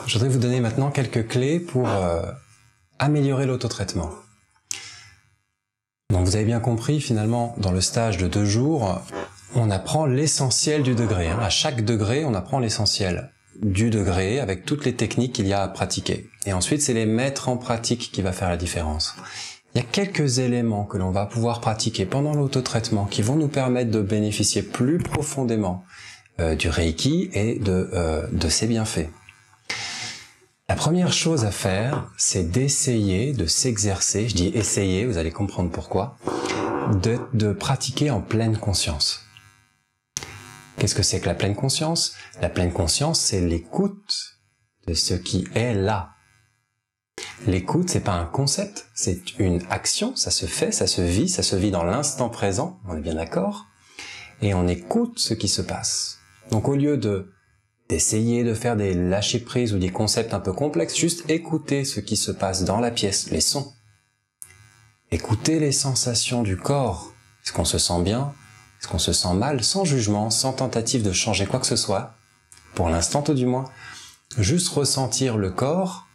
Je voudrais vous donner maintenant quelques clés pour améliorer l'autotraitement. Donc vous avez bien compris, finalement, dans le stage de 2 jours, on apprend l'essentiel du degré. À chaque degré, on apprend l'essentiel du degré avec toutes les techniques qu'il y a à pratiquer. Et ensuite, c'est les mettre en pratique qui va faire la différence. Il y a quelques éléments que l'on va pouvoir pratiquer pendant l'autotraitement qui vont nous permettre de bénéficier plus profondément du Reiki et de ses bienfaits. La première chose à faire, c'est d'essayer de s'exercer, je dis essayer, vous allez comprendre pourquoi, de pratiquer en pleine conscience. Qu'est-ce que c'est que la pleine conscience? La pleine conscience, c'est l'écoute de ce qui est là. L'écoute, c'est pas un concept, c'est une action, ça se fait, ça se vit dans l'instant présent, on est bien d'accord, et on écoute ce qui se passe. Donc au lieu d'essayer de faire des lâcher-prises ou des concepts un peu complexes, juste écouter ce qui se passe dans la pièce, les sons. Écouter les sensations du corps. Est-ce qu'on se sent bien? Est-ce qu'on se sent mal? Sans jugement, sans tentative de changer quoi que ce soit. Pour l'instant tout du moins. Juste ressentir le corps.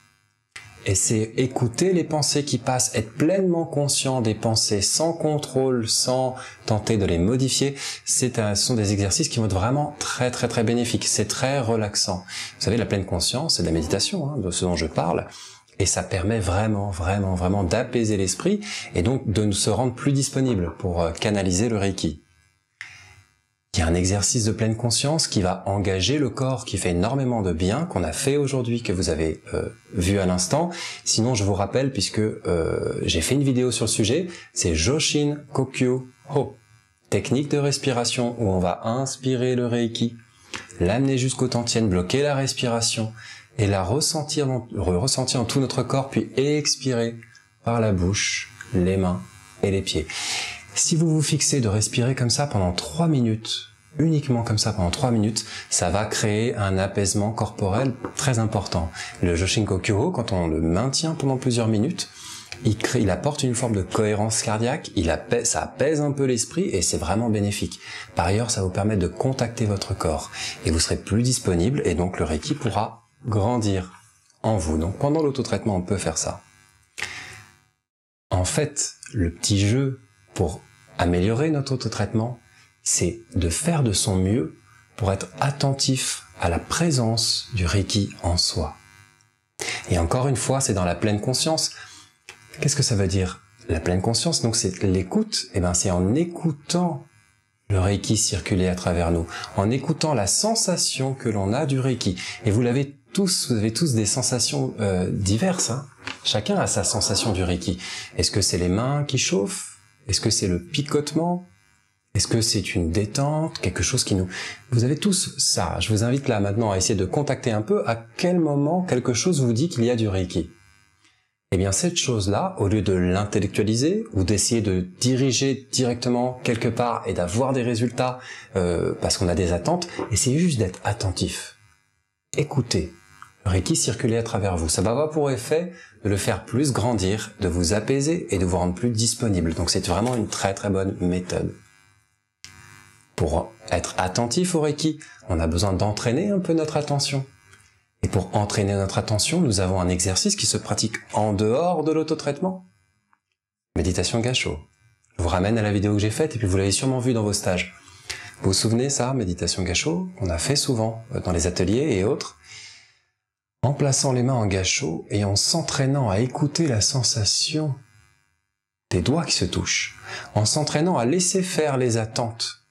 Et c'est écouter les pensées qui passent, être pleinement conscient des pensées, sans contrôle, sans tenter de les modifier. Ce sont des exercices qui vont être vraiment très très très bénéfiques. C'est très relaxant. Vous savez, la pleine conscience, c'est de la méditation, de ce dont je parle. Et ça permet vraiment d'apaiser l'esprit et donc de se rendre plus disponible pour canaliser le Reiki. Il y a un exercice de pleine conscience qui va engager le corps, qui fait énormément de bien, qu'on a fait aujourd'hui, que vous avez vu à l'instant. Sinon, je vous rappelle, puisque j'ai fait une vidéo sur le sujet, c'est Joshin Kokyu Ho. Technique de respiration où on va inspirer le Reiki, l'amener jusqu'au tantien, bloquer la respiration et la ressentir dans tout notre corps, puis expirer par la bouche, les mains et les pieds. Si vous vous fixez de respirer comme ça pendant 3 minutes, uniquement comme ça pendant 3 minutes, ça va créer un apaisement corporel très important. Le Joshin Kokyu Ho, quand on le maintient pendant plusieurs minutes, il apporte une forme de cohérence cardiaque, ça apaise un peu l'esprit et c'est vraiment bénéfique. Par ailleurs, ça vous permet de contacter votre corps et vous serez plus disponible et donc le Reiki pourra grandir en vous. Donc pendant l'autotraitement, on peut faire ça. En fait, le petit jeu pour améliorer notre autotraitement, c'est de faire de son mieux pour être attentif à la présence du Reiki en soi. Et encore une fois, c'est dans la pleine conscience. Qu'est-ce que ça veut dire, la pleine conscience? Donc c'est l'écoute, c'est en écoutant le Reiki circuler à travers nous, en écoutant la sensation que l'on a du Reiki. Et vous avez tous des sensations diverses. Chacun a sa sensation du Reiki. Est-ce que c'est les mains qui chauffent? Est-ce que c'est le picotement? Est-ce que c'est une détente? Quelque chose qui nous... Vous avez tous ça. Je vous invite là maintenant à essayer de contacter un peu à quel moment quelque chose vous dit qu'il y a du Reiki. Eh bien cette chose-là, au lieu de l'intellectualiser ou d'essayer de diriger directement quelque part et d'avoir des résultats parce qu'on a des attentes, essayez juste d'être attentif. Écoutez le Reiki circuler à travers vous. Ça va avoir pour effet de le faire plus grandir, de vous apaiser et de vous rendre plus disponible. Donc c'est vraiment une très très bonne méthode. Pour être attentif au Reiki, on a besoin d'entraîner un peu notre attention. Et pour entraîner notre attention, nous avons un exercice qui se pratique en dehors de l'autotraitement. Méditation Gassho. Je vous ramène à la vidéo que j'ai faite et puis vous l'avez sûrement vu dans vos stages. Vous vous souvenez ça, Méditation Gassho, qu'on a fait souvent dans les ateliers et autres. En plaçant les mains en Gassho et en s'entraînant à écouter la sensation des doigts qui se touchent, en s'entraînant à laisser faire les attentes,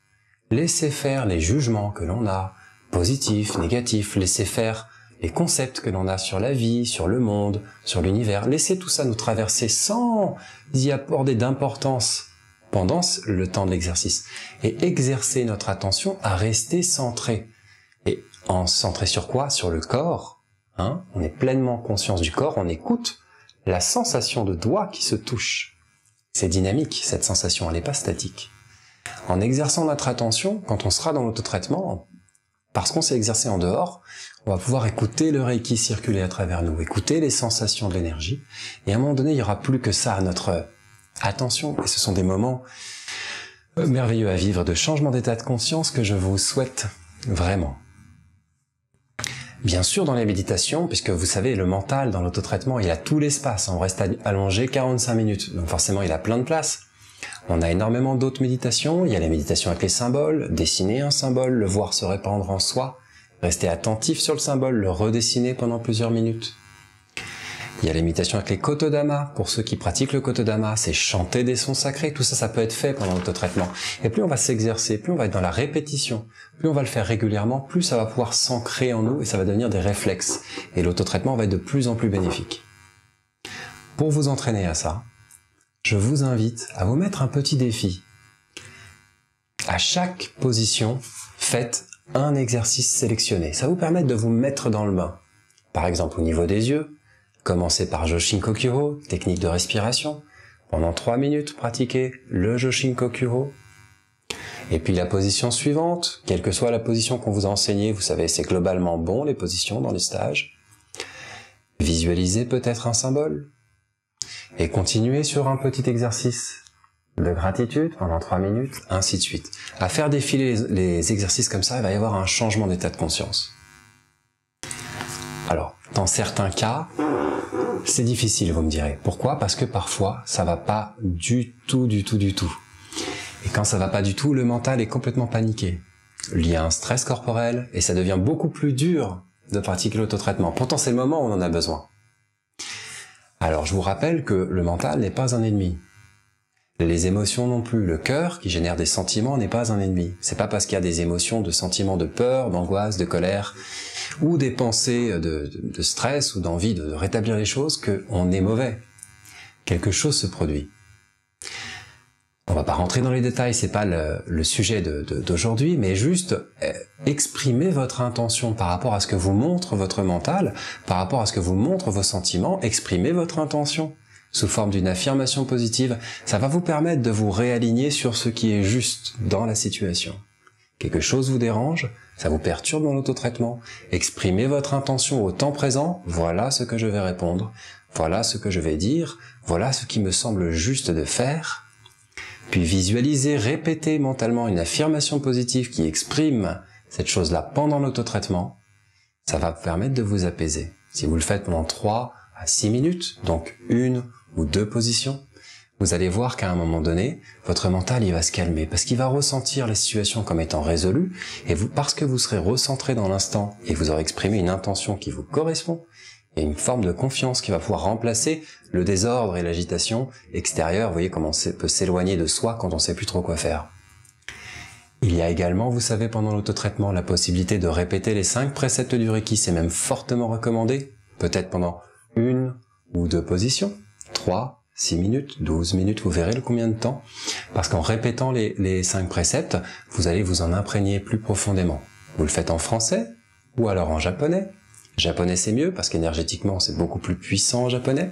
laisser faire les jugements que l'on a, positifs, négatifs, laisser faire les concepts que l'on a sur la vie, sur le monde, sur l'univers, laisser tout ça nous traverser sans y apporter d'importance pendant le temps de l'exercice et exercer notre attention à rester centré. Et en centré sur quoi? Sur le corps. On est pleinement conscience du corps, on écoute la sensation de doigts qui se touchent. C'est dynamique, cette sensation, elle n'est pas statique. En exerçant notre attention, quand on sera dans l'autotraitement, parce qu'on s'est exercé en dehors, on va pouvoir écouter le Reiki circuler à travers nous, écouter les sensations de l'énergie, et à un moment donné, il n'y aura plus que ça à notre attention, et ce sont des moments merveilleux à vivre, de changement d'état de conscience que je vous souhaite vraiment. Bien sûr, dans les méditations, puisque vous savez, le mental, dans l'autotraitement, il a tout l'espace. On reste allongé 45 minutes, donc forcément, il a plein de place. On a énormément d'autres méditations. Il y a les méditations avec les symboles, dessiner un symbole, le voir se répandre en soi, rester attentif sur le symbole, le redessiner pendant plusieurs minutes. Il y a les méditations avec les kotodama. Pour ceux qui pratiquent le kotodama, c'est chanter des sons sacrés. Tout ça, ça peut être fait pendant l'autotraitement. Et plus on va s'exercer, plus on va être dans la répétition, plus on va le faire régulièrement, plus ça va pouvoir s'ancrer en nous et ça va devenir des réflexes. Et l'autotraitement va être de plus en plus bénéfique. Pour vous entraîner à ça, je vous invite à vous mettre un petit défi. À chaque position, faites un exercice sélectionné. Ça va vous permettre de vous mettre dans le bain. Par exemple, au niveau des yeux, commencez par Joshinkokyū, technique de respiration. Pendant 3 minutes, pratiquez le Joshinkokyū. Et puis la position suivante, quelle que soit la position qu'on vous a enseignée, vous savez, c'est globalement bon les positions dans les stages. Visualisez peut-être un symbole. Et continuez sur un petit exercice de gratitude pendant 3 minutes, ainsi de suite. À faire défiler les exercices comme ça, il va y avoir un changement d'état de conscience. Alors, dans certains cas, c'est difficile, vous me direz. Pourquoi? Parce que parfois, ça va pas du tout. Et quand ça va pas du tout, le mental est complètement paniqué. Il y a un stress corporel et ça devient beaucoup plus dur de pratiquer l'autotraitement. Pourtant, c'est le moment où on en a besoin. Alors, je vous rappelle que le mental n'est pas un ennemi. Les émotions non plus. Le cœur, qui génère des sentiments, n'est pas un ennemi. C'est pas parce qu'il y a des émotions, de sentiments de peur, d'angoisse, de colère, ou des pensées de stress ou d'envie de rétablir les choses qu'on est mauvais. Quelque chose se produit. On va pas rentrer dans les détails, c'est pas le sujet d'aujourd'hui, mais juste exprimez votre intention par rapport à ce que vous montre votre mental, par rapport à ce que vous montrent vos sentiments, exprimez votre intention sous forme d'une affirmation positive. Ça va vous permettre de vous réaligner sur ce qui est juste dans la situation. Quelque chose vous dérange, ça vous perturbe dans l'autotraitement, exprimez votre intention au temps présent, voilà ce que je vais répondre, voilà ce que je vais dire, voilà ce qui me semble juste de faire. Puis visualisez, répétez mentalement une affirmation positive qui exprime cette chose-là pendant l'autotraitement. Ça va vous permettre de vous apaiser. Si vous le faites pendant 3 à 6 minutes, donc 1 ou 2 positions, vous allez voir qu'à un moment donné, votre mental il va se calmer parce qu'il va ressentir les situations comme étant résolues et vous, parce que vous serez recentré dans l'instant et vous aurez exprimé une intention qui vous correspond, et une forme de confiance qui va pouvoir remplacer le désordre et l'agitation extérieure. Vous voyez comment on peut s'éloigner de soi quand on ne sait plus trop quoi faire. Il y a également, vous savez, pendant l'autotraitement, la possibilité de répéter les 5 préceptes du Reiki. C'est même fortement recommandé, peut-être pendant 1 ou 2 positions, 3, 6 minutes, 12 minutes, vous verrez le combien de temps. Parce qu'en répétant les 5 préceptes, vous allez vous en imprégner plus profondément. Vous le faites en français ou alors en japonais. Japonais c'est mieux parce qu'énergétiquement c'est beaucoup plus puissant en japonais.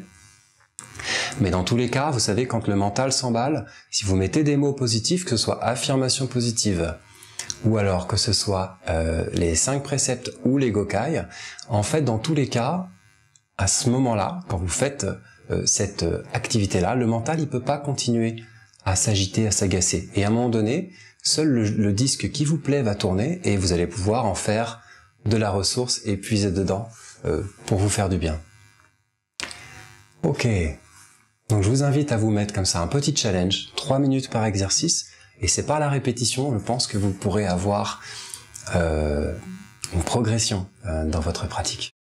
Mais dans tous les cas, vous savez, quand le mental s'emballe, si vous mettez des mots positifs, que ce soit affirmation positive, ou alors que ce soit les 5 préceptes ou les gokai, en fait dans tous les cas, à ce moment-là, quand vous faites cette activité-là, le mental il peut pas continuer à s'agiter, à s'agacer. Et à un moment donné, seul le disque qui vous plaît va tourner et vous allez pouvoir en faire de la ressource et puiser dedans pour vous faire du bien. Ok, donc je vous invite à vous mettre comme ça un petit challenge, 3 minutes par exercice, et c'est par la répétition, je pense que vous pourrez avoir une progression dans votre pratique.